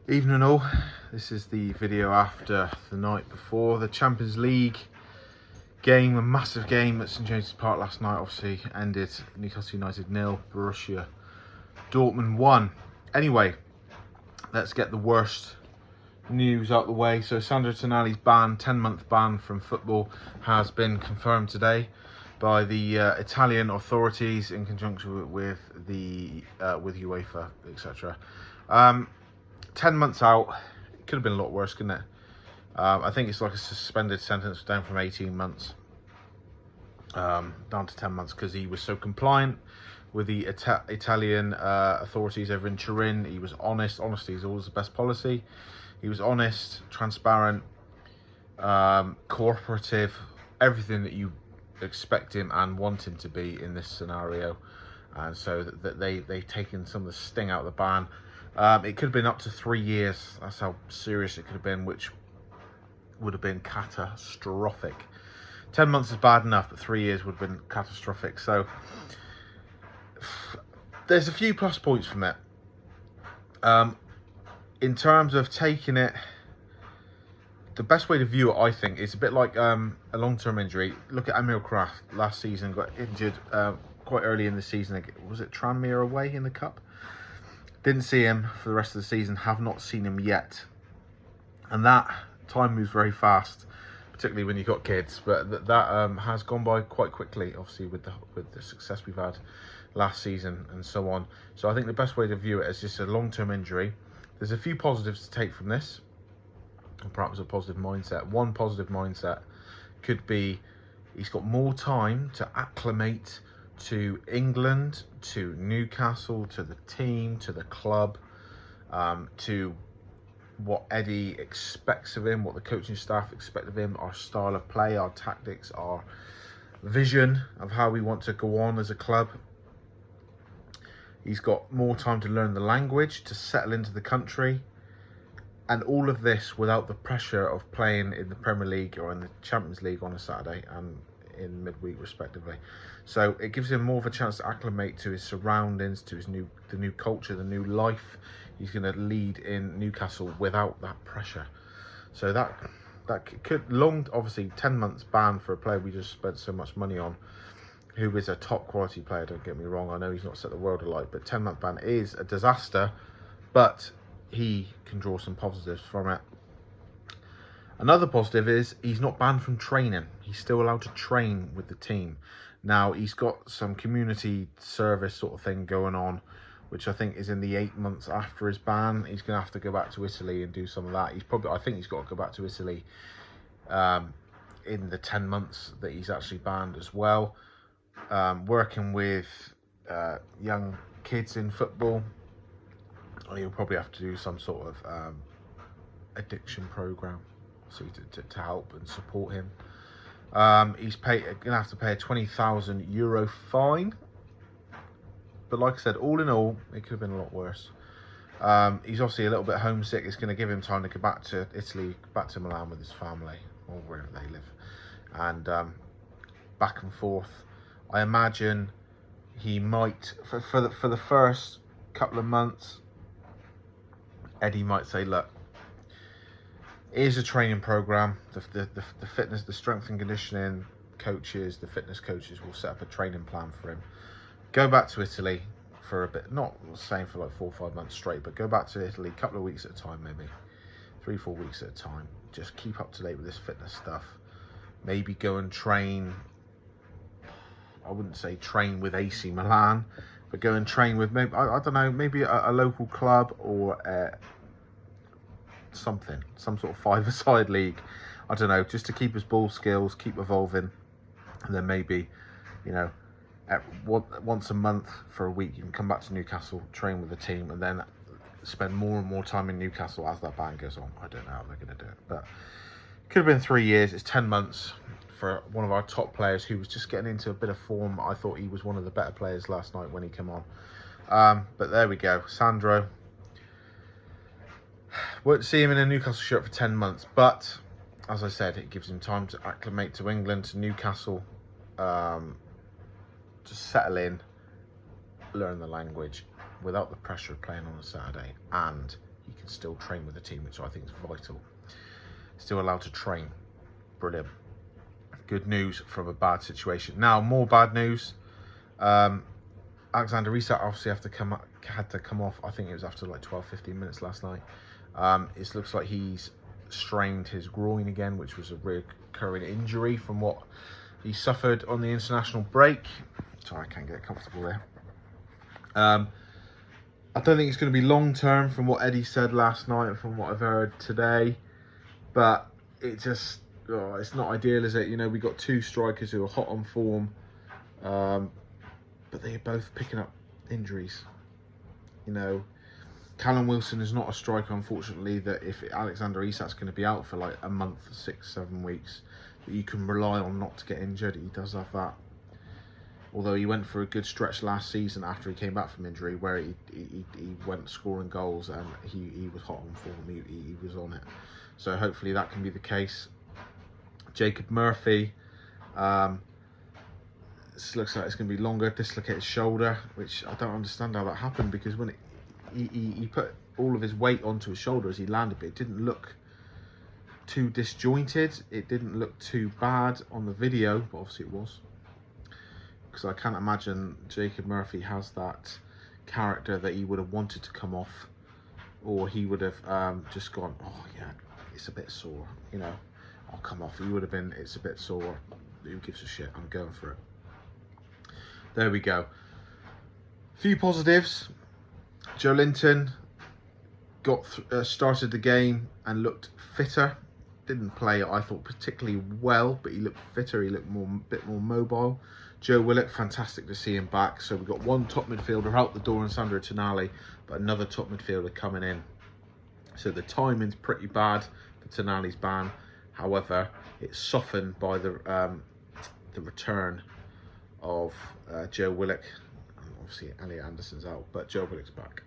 Evening all, this is the video after the night before the Champions League game, a massive game at St James's Park last night. Obviously ended Newcastle United 0, Borussia Dortmund 1. Anyway, let's get the worst news out the way. So Sandro Tonali's ban, 10-month ban from football, has been confirmed today by the Italian authorities in conjunction with UEFA, etc. 10 months out, it could have been a lot worse, couldn't it? I think it's like a suspended sentence down from 18 months down to 10 months because he was so compliant with the Italian authorities over in Turin. He was honest. Honesty is always the best policy. He was honest, transparent, cooperative, everything that you expect him and want him to be in this scenario. And so that they've taken some of the sting out of the ban. It could have been up to 3 years. That's how serious it could have been, which would have been catastrophic. 10 months is bad enough, but 3 years would have been catastrophic. So there's a few plus points from it. In terms of taking it, the best way to view it, I think, is a bit like a long-term injury. Look at Emil Kraft last season, got injured quite early in the season. Was it Tranmere away in the Cup? Didn't see him for the rest of the season, have not seen him yet. And that time moves very fast, particularly when you've got kids. But that has gone by quite quickly, obviously, with the success we've had last season and so on. So I think the best way to view it is just a long-term injury. There's a few positives to take from this, and perhaps a positive mindset. One positive mindset could be he's got more time to acclimate to England, to Newcastle, to the team, to the club, to what Eddie expects of him, what the coaching staff expect of him, our style of play, our tactics, our vision of how we want to go on as a club. He's got more time to learn the language, to settle into the country, and all of this without the pressure of playing in the Premier League or in the Champions League on a Saturday and in midweek respectively. So it gives him more of a chance to acclimate to his surroundings, to the new culture, the new life he's going to lead in Newcastle without that pressure. So that could obviously 10 months ban for a player we just spent so much money on, who is a top quality player, don't get me wrong. I know he's not set the world alight, but 10-month ban is a disaster, but he can draw some positives from it. Another positive is he's not banned from training. He's still allowed to train with the team. Now, he's got some community service sort of thing going on, which I think is in the 8 months after his ban. He's going to have to go back to Italy and do some of that. I think he's got to go back to Italy in the 10 months that he's actually banned as well. Working with young kids in football. He'll probably have to do some sort of addiction program, so to help and support him. He's going to have to pay a €20,000 fine. But like I said, all in all, it could have been a lot worse. He's obviously a little bit homesick. It's going to give him time to go back to Italy, back to Milan with his family, or wherever they live, and back and forth. I imagine he might, for the first couple of months, Eddie might say, look, here's a training program. The fitness, the strength and conditioning coaches, the fitness coaches will set up a training plan for him. Go back to Italy for a bit, not saying for like 4 or 5 months straight, but go back to Italy a couple of weeks at a time, maybe 3-4 weeks at a time. Just keep up to date with this fitness stuff. Maybe go and train. I wouldn't say train with AC Milan, but go and train with maybe, I don't know, maybe a local club or some sort of five-a-side league. I don't know, just to keep his ball skills, keep evolving, and then maybe, you know, once a month for a week you can come back to Newcastle, train with the team, and then spend more and more time in Newcastle as that ban goes on. I don't know how they're going to do it, but it could have been 3 years. It's 10 months for one of our top players who was just getting into a bit of form. I thought he was one of the better players last night when he came on. But there we go, Sandro. Won't see him in a Newcastle shirt for 10 months, but as I said, it gives him time to acclimate to England, to Newcastle, to settle in, learn the language without the pressure of playing on a Saturday, and he can still train with the team, which I think is vital. Still allowed to train. Brilliant. Good news from a bad situation. Now, more bad news. Alexander Isak obviously had to come off. I think it was after like 12-15 minutes last night. It looks like he's strained his groin again, which was a recurring injury from what he suffered on the international break. Sorry, I can't get comfortable there. I don't think it's going to be long term from what Eddie said last night and from what I've heard today. But it just, it's not ideal, is it? You know, we got two strikers who are hot on form, but they're both picking up injuries. You know, Callum Wilson is not a striker, unfortunately, that if Alexander Isak's going to be out for like a month, 6-7 weeks, that you can rely on not to get injured. He does have that. Although he went for a good stretch last season after he came back from injury, where he went scoring goals and he was hot on form. He was on it. So hopefully that can be the case. Jacob Murphy, this looks like it's going to be longer. Dislocated shoulder, which I don't understand how that happened, because when he put all of his weight onto his shoulder as he landed, but it didn't look too disjointed. It didn't look too bad on the video, but obviously it was. Because I can't imagine Jacob Murphy has that character that he would have wanted to come off, or he would have just gone, oh yeah, it's a bit sore, you know, I'll come off. He would have been, it's a bit sore, who gives a shit, I'm going for it. There we go. Few positives. Joe Linton got started the game and looked fitter. Didn't play, I thought, particularly well, but he looked fitter. He looked bit more mobile. Joe Willock, fantastic to see him back. So we've got one top midfielder out the door in Sandro Tonali, but another top midfielder coming in. So the timing's pretty bad for Tonali's ban. However, it's softened by the return of Joe Willock. Obviously, Elliot Anderson's out, but Joe Willock's back.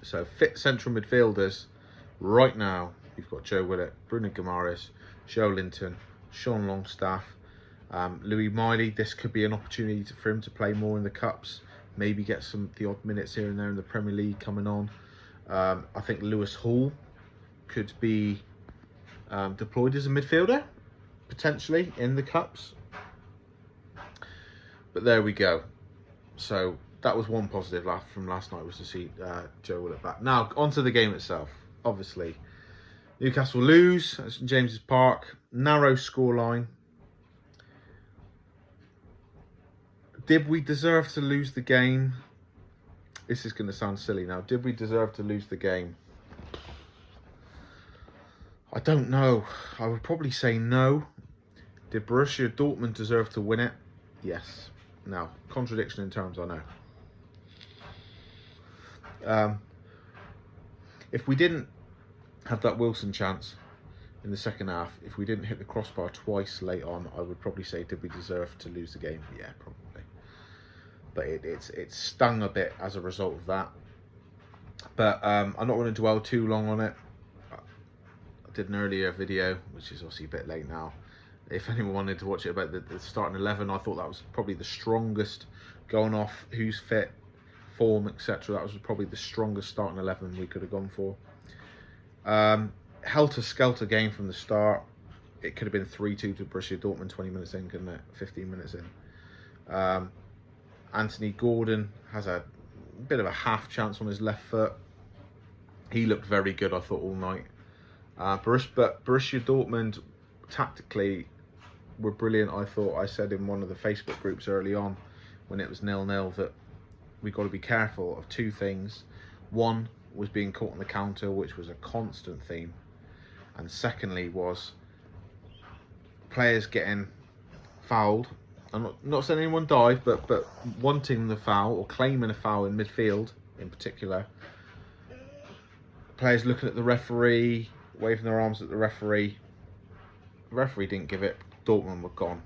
So fit central midfielders right now. You've got Joe Willock, Bruno Guimaraes, Joe Linton, Sean Longstaff, Louis Miley. This could be an opportunity for him to play more in the Cups, maybe get the odd minutes here and there in the Premier League coming on. I think Lewis Hall could be deployed as a midfielder, potentially, in the Cups. But there we go. So that was one positive from last night, was to see Joe Willock back. Now, onto the game itself. Obviously, Newcastle lose at St James's Park. Narrow scoreline. Did we deserve to lose the game? This is going to sound silly now. Did we deserve to lose the game? I don't know. I would probably say no. Did Borussia Dortmund deserve to win it? Yes. Now, contradiction in terms, I know. If we didn't have that Wilson chance in the second half, if we didn't hit the crossbar twice late on, I would probably say, did we deserve to lose the game? Yeah, probably. But it stung a bit as a result of that. But I'm not going to dwell too long on it. I did an earlier video, which is obviously a bit late now. If anyone wanted to watch it about the starting 11, I thought that was probably the strongest, going off who's fit, form, etc. That was probably the strongest starting 11 we could have gone for. Helter-skelter game from the start. It could have been 3-2 to Borussia Dortmund 20 minutes in, couldn't it? 15 minutes in. Anthony Gordon has a bit of a half chance on his left foot. He looked very good, I thought, all night. But Borussia Dortmund, tactically, were brilliant, I thought. I said in one of the Facebook groups early on, when it was 0-0, that we got to be careful of two things. One was being caught on the counter, which was a constant theme. And secondly was players getting fouled. I'm not saying anyone dive, but wanting the foul or claiming a foul in midfield in particular. Players looking at the referee, waving their arms at the referee. The referee didn't give it. Dortmund were gone.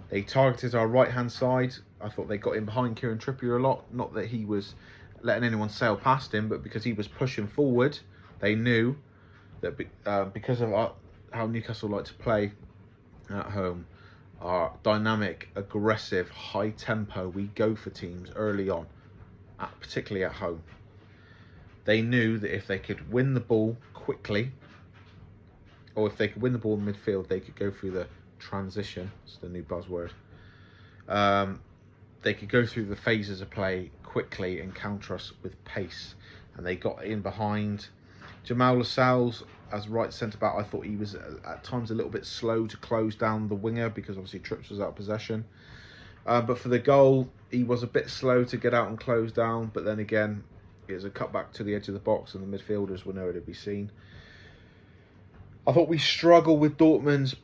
They targeted our right-hand side. I thought they got in behind Kieran Trippier a lot. Not that he was letting anyone sail past him, but because he was pushing forward, they knew that because of how Newcastle like to play at home, our dynamic, aggressive, high tempo, we go for teams early on, particularly at home. They knew that if they could win the ball quickly, or if they could win the ball in midfield, they could go through the transition. It's the new buzzword. They could go through the phases of play quickly and counter us with pace. And they got in behind. Jamal Lascelles as right centre-back, I thought he was at times a little bit slow to close down the winger because obviously Trips was out of possession. But for the goal, he was a bit slow to get out and close down. But then again, it was a cutback to the edge of the box and the midfielders were nowhere to be seen. I thought we struggled with Dortmund's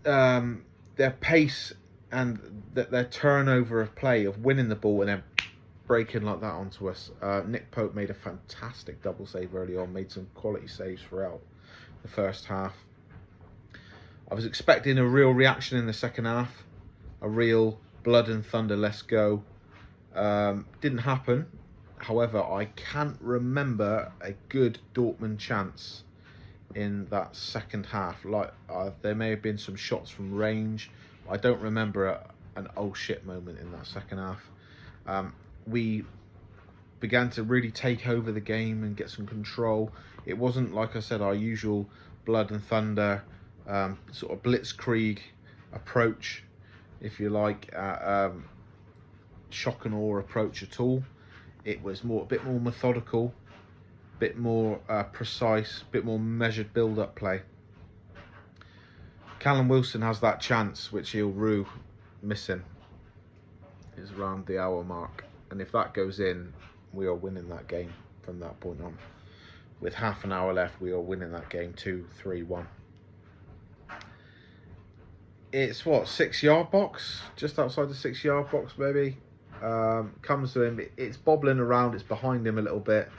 their pace and their turnover of play, of winning the ball and then breaking like that onto us. Nick Pope made a fantastic double save early on, made some quality saves throughout the first half. I was expecting a real reaction in the second half, a real blood and thunder, let's go. Didn't happen. However, I can't remember a good Dortmund chance in that second half. Like there may have been some shots from range. I don't remember an oh shit moment in that second half. We began to really take over the game and get some control. It wasn't, like I said, our usual blood and thunder sort of blitzkrieg approach, if you like, shock and awe approach at all. It was a bit more methodical, a bit more precise, a bit more measured build-up play. Callum Wilson has that chance which he'll rue missing. It's around the hour mark, and if that goes in, we are winning that game from that point on. With half an hour left, we are winning that game 2-3-1. It's what, 6-yard box, just outside the 6-yard box maybe. Comes to him, it's bobbling around, it's behind him a little bit,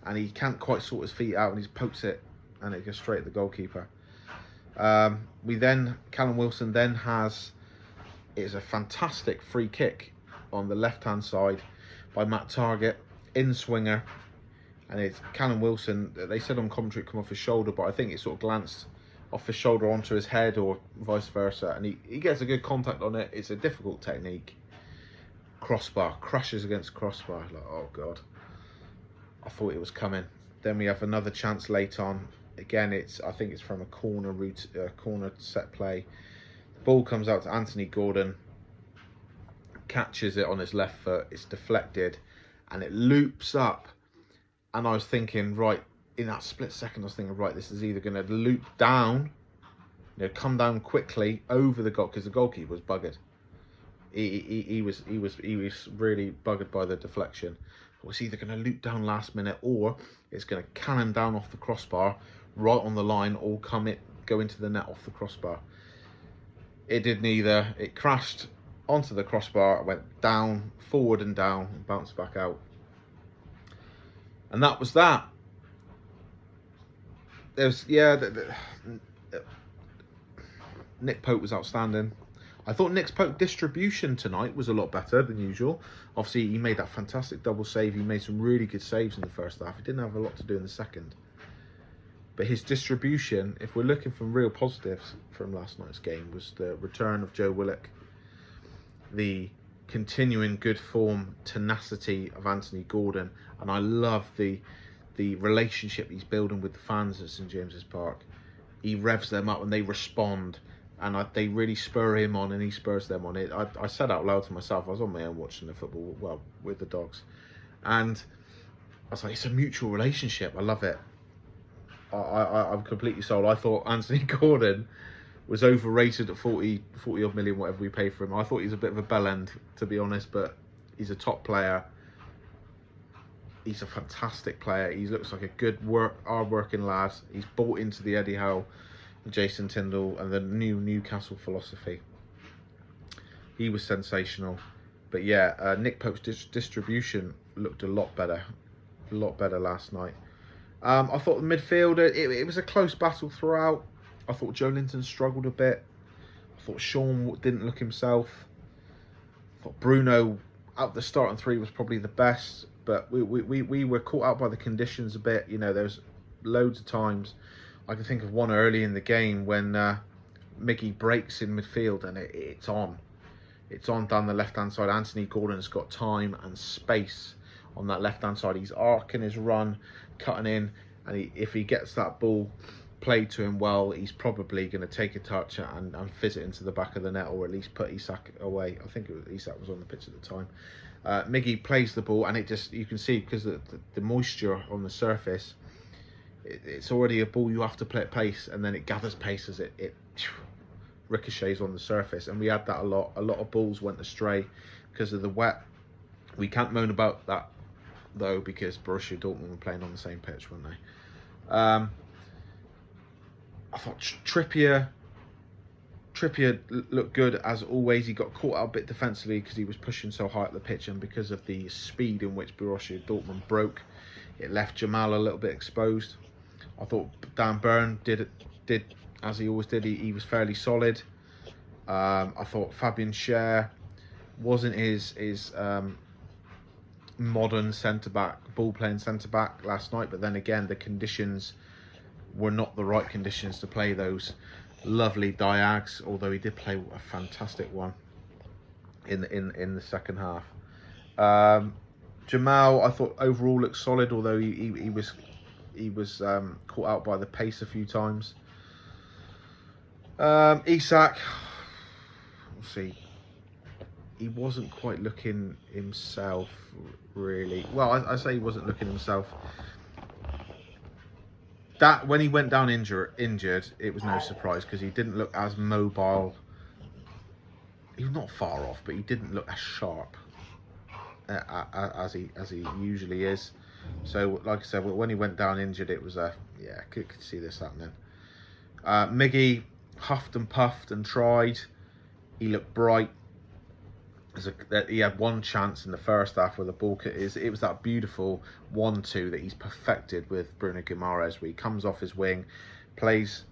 and he can't quite sort his feet out, and he pokes it, and it goes straight at the goalkeeper. Callum Wilson then has, it's a fantastic free kick on the left hand side by Matt Targett, in swinger, and it's Callum Wilson. They said on commentary it come off his shoulder, but I think it sort of glanced off his shoulder onto his head or vice versa, and he gets a good contact on it. It's a difficult technique. Crossbar, crashes against crossbar, like, oh god, I thought it was coming. Then we have another chance late on. Again, I think it's from a corner corner set play. The ball comes out to Anthony Gordon, catches it on his left foot, it's deflected, and it loops up. And I was thinking, right, in that split second, I was thinking, right, this is either going to loop down, come down quickly over the goal, because the goalkeeper was buggered. He was really buggered by the deflection. It's either going to loop down last minute, or it's going to cannon down off the crossbar, right on the line, or go into the net off the crossbar. It did neither. It crashed onto the crossbar, went down, forward and down, and bounced back out. And that was that. There's Nick Pope was outstanding. I thought Nick Pope's distribution tonight was a lot better than usual. Obviously, he made that fantastic double save. He made some really good saves in the first half. He didn't have a lot to do in the second. But his distribution, if we're looking for real positives from last night's game, was the return of Joe Willock, the continuing good form, tenacity of Anthony Gordon, and I love the relationship he's building with the fans at St James's Park. He revs them up and they respond, and they really spur him on and he spurs them on. I said out loud to myself, I was on my own watching the football, well, with the dogs, and I was like, it's a mutual relationship. I love it. I'm completely sold. I thought Anthony Gordon was overrated at 40 odd million, whatever we paid for him. I thought he was a bit of a bell end, to be honest, but he's a top player. He's a fantastic player. He looks like a good hard-working lad. He's bought into the Eddie Howe, Jason Tyndall, and the new Newcastle philosophy. He was sensational. But yeah, Nick Pope's distribution looked a lot better last night. I thought the midfield, it was a close battle throughout. I thought Joe Linton struggled a bit. I thought Sean didn't look himself. I thought Bruno, at the start and three, was probably the best. But we were caught out by the conditions a bit. There was loads of times. I can think of one early in the game when Miggy breaks in midfield and it's on. It's on down the left-hand side. Anthony Gordon's got time and space on that left-hand side. He's arcing his run, cutting in, and if he gets that ball played to him well, he's probably going to take a touch and fizz it into the back of the net, or at least put Isak away. I think Isak was on the pitch at the time. Miggy plays the ball, and it just, you can see, because the moisture on the surface, it's already a ball you have to play at pace, and then it gathers pace as it ricochets on the surface. And we had that a lot. A lot of balls went astray because of the wet. We can't moan about that though, because Borussia Dortmund were playing on the same pitch, weren't they? I thought Trippier looked good as always. He got caught out a bit defensively because he was pushing so high up the pitch, and because of the speed in which Borussia Dortmund broke, it left Jamal a little bit exposed. I thought Dan Burn did as he always did. He was fairly solid. I thought Fabian Schär wasn't his modern centre-back, ball-playing centre-back last night, but then again, the conditions were not the right conditions to play those lovely diags, although he did play a fantastic one in the second half. Jamal, I thought overall looked solid, although he was caught out by the pace a few times. Isak, we'll see. He wasn't quite looking himself, really. Well, I say he wasn't looking himself. That when he went down injured, it was no surprise, because he didn't look as mobile. He was not far off, but he didn't look as sharp as he usually is. So, like I said, when he went down injured, it was could see this happening. Miggy huffed and puffed and tried. He looked bright. He had one chance in the first half where the ball it was that beautiful 1-2 that he's perfected with Bruno Guimaraes, where he comes off his wing, plays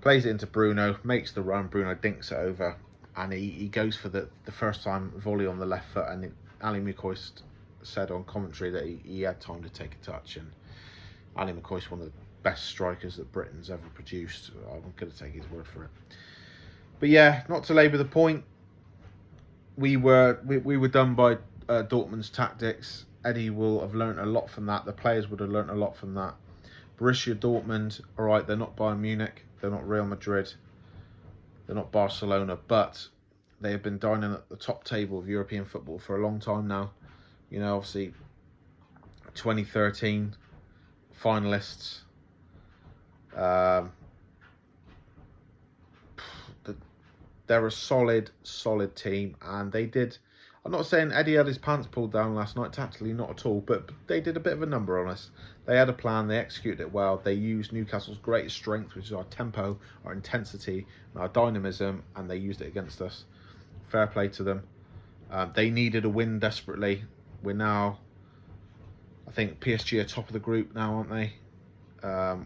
it into Bruno, makes the run, Bruno dinks it over, and he goes for the first time volley on the left foot. And Ali McCoist said on commentary that he had time to take a touch, and Ali McCoist, one of the best strikers that Britain's ever produced. I'm going to take his word for it. But yeah, not to labour the point, we were done by Dortmund's tactics. Eddie will have learnt a lot from that. The players would have learnt a lot from that. Borussia Dortmund, all right, they're not Bayern Munich, they're not Real Madrid, they're not Barcelona, but they have been dining at the top table of European football for a long time now. You know, obviously, 2013 finalists. They're a solid team, and they did. I'm not saying Eddie had his pants pulled down last night tactically, not at all, but they did a bit of a number on us. They had a plan, they executed it well. They used Newcastle's greatest strength, which is our tempo, our intensity, and our dynamism, and they used it against us. Fair play to them. They needed a win desperately. We're now, I think PSG are top of the group now, aren't they?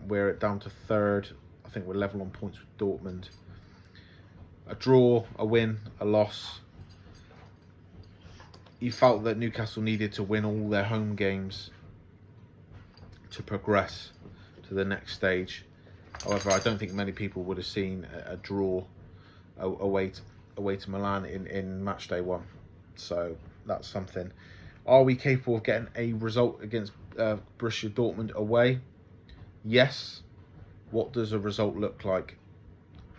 We're down to third. I think we're level on points with Dortmund. A draw, a win, a loss. You felt that Newcastle needed to win all their home games to progress to the next stage. However, I don't think many people would have seen a draw away to Milan in match day 1. So that's something. Are we capable of getting a result against Borussia Dortmund away? Yes. What does a result look like?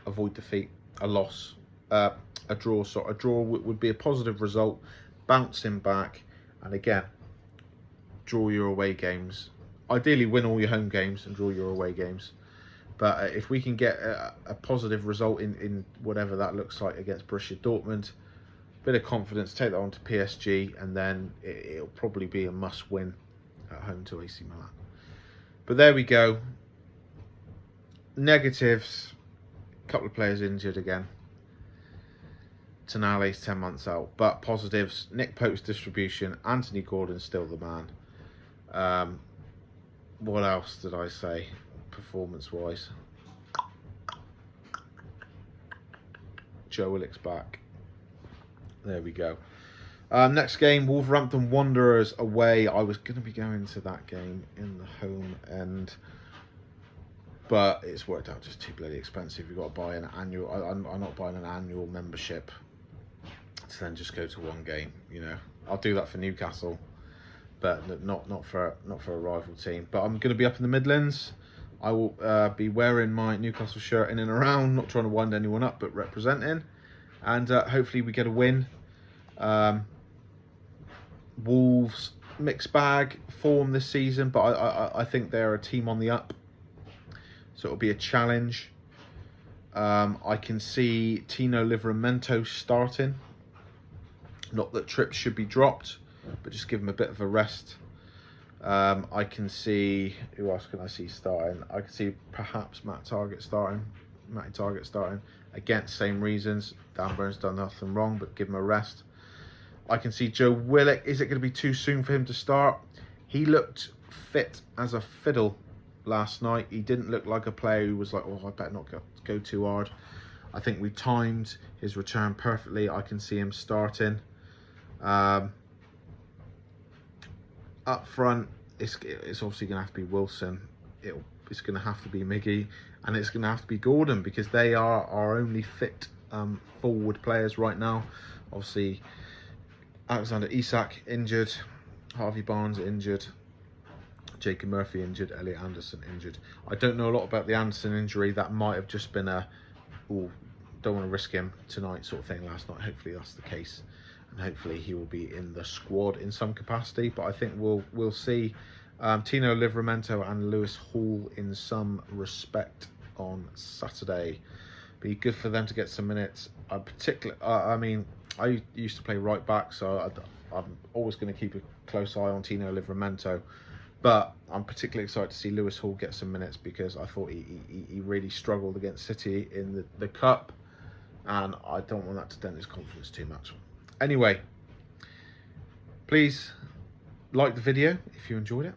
Avoid defeat. A loss, a draw. So a draw would be a positive result, bouncing back, and again, draw your away games. Ideally, win all your home games and draw your away games. But if we can get a positive result in whatever that looks like against Borussia Dortmund, bit of confidence, take that on to PSG, and then it'll probably be a must-win at home to AC Milan. But there we go. Negatives. Couple of players injured again. Tonali's 10 months out. But positives, Nick Pope's distribution. Anthony Gordon's still the man. What else did I say performance-wise? Joe Willock's back. There we go. Next game, Wolverhampton Wanderers away. I was going to be going to that game in the home end, but it's worked out just too bloody expensive. You've got to buy an annual. I'm not buying an annual membership to then just go to one game. You know, I'll do that for Newcastle, but not for a rival team. But I'm going to be up in the Midlands. I will be wearing my Newcastle shirt in and around, not trying to wind anyone up, but representing. And hopefully we get a win. Wolves, mixed bag form this season, but I think they're a team on the up. So it'll be a challenge. I can see Tino Livramento starting. Not that Trips should be dropped, but just give him a bit of a rest. I can see, who else can I see starting? I can see perhaps Matty Targett starting. Again, same reasons. Dan Burns done nothing wrong, but give him a rest. I can see Joe Willock. Is it going to be too soon for him to start? He looked fit as a fiddle last night. He didn't look like a player who was like, oh, I better not go too hard. I think we timed his return perfectly. I can see him starting. Up front, it's obviously going to have to be Wilson. It's going to have to be Miggy, and it's going to have to be Gordon, because they are our only fit forward players right now. Obviously, Alexander Isak injured, Harvey Barnes injured, Isak and Murphy injured, Elliot Anderson injured. I don't know a lot about the Anderson injury. That might have just been a, oh, don't want to risk him tonight sort of thing last night. Hopefully that's the case, and hopefully he will be in the squad in some capacity. But I think we'll see Tino Livramento and Lewis Hall in some respect on Saturday. Be good for them to get some minutes. I mean, I used to play right back, so I'm always going to keep a close eye on Tino Livramento. But I'm particularly excited to see Lewis Hall get some minutes, because I thought he really struggled against City in the Cup, and I don't want that to dent his confidence too much. Anyway, please like the video if you enjoyed it.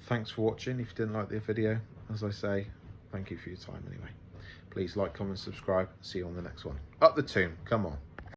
Thanks for watching. If you didn't like the video, as I say, thank you for your time anyway. Please like, comment, subscribe. See you on the next one. Up the Toon. Come on.